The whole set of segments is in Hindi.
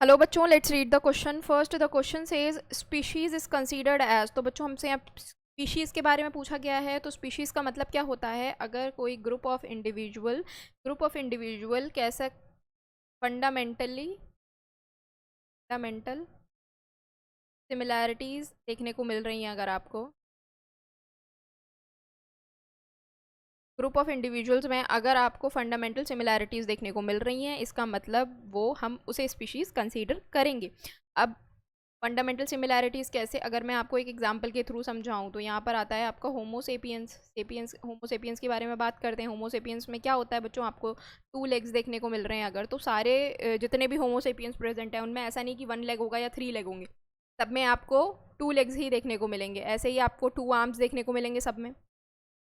हेलो बच्चों, let's read the question. First the question says species is considered as. तो बच्चों हमसे यहाँ स्पीशीज़ के बारे में पूछा गया है। तो स्पीशीज़ का मतलब क्या होता है? अगर कोई ग्रुप ऑफ इंडिविजुअल कैसा फंडामेंटल सिमिलैरिटीज़ देखने को मिल रही हैं, अगर आपको ग्रुप ऑफ इंडिविजुअल्स में अगर आपको फंडामेंटल सिमिलैरिटीज़ देखने को मिल रही हैं, इसका मतलब वो हम उसे स्पीशीज़ कंसीडर करेंगे। अब फंडामेंटल सिमिलैरिटीज़ कैसे, अगर मैं आपको एक एग्जांपल के थ्रू समझाऊं तो यहाँ पर आता है आपका होमोसेपियंस के बारे में बात करते हैं। होमोसेपियंस में क्या होता है बच्चों? आपको 2 लेग्स देखने को मिल रहे हैं अगर, तो सारे जितने भी होमोसेपियंस प्रेजेंट हैं उनमें ऐसा नहीं कि 1 लेग होगा या 3 लेग होंगे। सब में आपको 2 लेग्स ही देखने को मिलेंगे। ऐसे ही आपको 2 आर्म्स देखने को मिलेंगे सब में।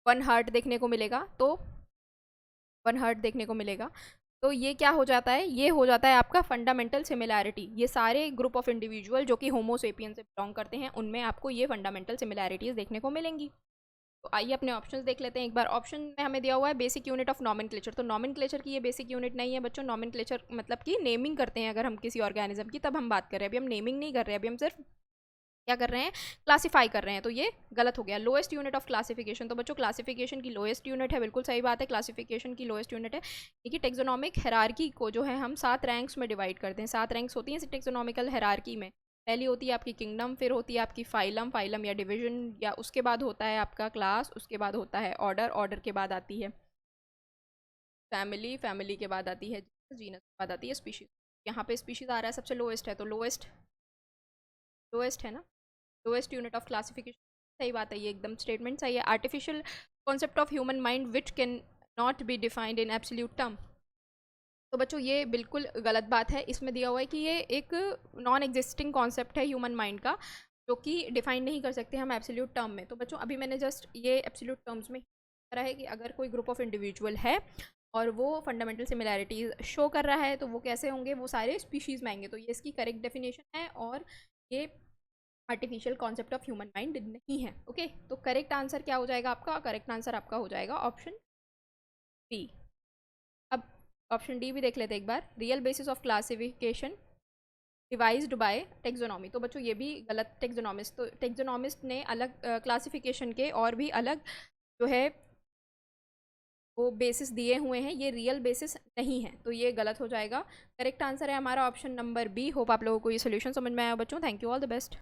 1 हार्ट देखने को मिलेगा, तो 1 हार्ट देखने को मिलेगा। तो ये क्या हो जाता है? ये हो जाता है आपका फंडामेंटल सिमिलैरिटी। ये सारे ग्रुप ऑफ इंडिविजुअल जो कि होमोसेपियन से बिलोंग करते हैं उनमें आपको ये फंडामेंटल सिमिलैरिटीज़ देखने को मिलेंगी। तो आइए अपने ऑप्शंस देख लेते हैं एक बार। ऑप्शन में हमें दिया हुआ है बेसिक यूनिट ऑफ नॉमेनक्लेचर। तो नॉमेनक्लेचर की ये बेसिक यूनिट नहीं है बच्चों। नॉमेनक्लेचर मतलब कि नेमिंग करते हैं अगर हम किसी ऑर्गेनिज्म की, तब हम बात कर रहे हैं। अभी हम नेमिंग नहीं कर रहे हैं, अभी हम सिर्फ क्या कर रहे हैं? क्लासीफाई कर रहे हैं। तो ये गलत हो गया। लोएस्ट यूनिट ऑफ क्लासिफिकेशन, तो बच्चों क्लासिफिकेशन की लोएस्ट यूनिट है, बिल्कुल सही बात है। क्लासिफिकेशन की लोएस्ट यूनिट है। देखिए टेक्सोनॉमिक हेरारकी को जो है हम 7 रैंक्स में डिवाइड करते हैं। 7 रैंक्स होती हैं टेक्सोनॉमिकल हेरारकी में। पहली होती है आपकी किंगडम, फिर होती है आपकी फाइलम या डिवीजन, या उसके बाद होता है आपका क्लास, उसके बाद होता है ऑर्डर के बाद आती है फैमिली के बाद आती है जीनस के बाद आती है स्पीशीज। यहाँ पे स्पीशीज आ रहा है सबसे लोएस्ट है, तो लोएस्ट है ना, लोएस्ट यूनिट ऑफ क्लासिफिकेशन। सही बात है, ये एकदम स्टेटमेंट सही है। Artificial concept of human mind which can not be defined in absolute term. तो बच्चों ये बिल्कुल गलत बात है। इसमें दिया हुआ है कि ये एक नॉन एग्जिस्टिंग कॉन्सेप्ट है ह्यूमन माइंड का, जो कि डिफाइन नहीं कर सकते हम एब्सोल्यूट टर्म में। तो बच्चों अभी मैंने जस्ट ये एब्सोल्यूट टर्म्स में करा है कि अगर कोई ग्रुप ऑफ इंडिविजुअल है और वो फंडामेंटल सिमिलैरिटीज शो कर रहा है तो वो कैसे होंगे? वो सारे स्पीशीज़ में आएंगे। तो ये इसकी करेक्ट डेफिनेशन है और ये artificial concept of human mind नहीं है। ओके, तो करेक्ट आंसर क्या हो जाएगा आपका? करेक्ट आंसर आपका हो जाएगा ऑप्शन बी। अब ऑप्शन डी भी देख लेते हैं एक बार। Real basis of classification devised by taxonomy. तो बच्चों ये भी गलत। टेक्सोनॉमिस्ट ने अलग क्लासिफिकेशन के और भी अलग जो है वो बेसिस दिए हुए हैं, ये रियल बेसिस नहीं है, तो ये गलत हो जाएगा। करेक्ट आंसर है हमारा ऑप्शन नंबर बी। होप आप लोगों को ये सोल्यूशन समझ में आया बच्चों। Thank you, all the best.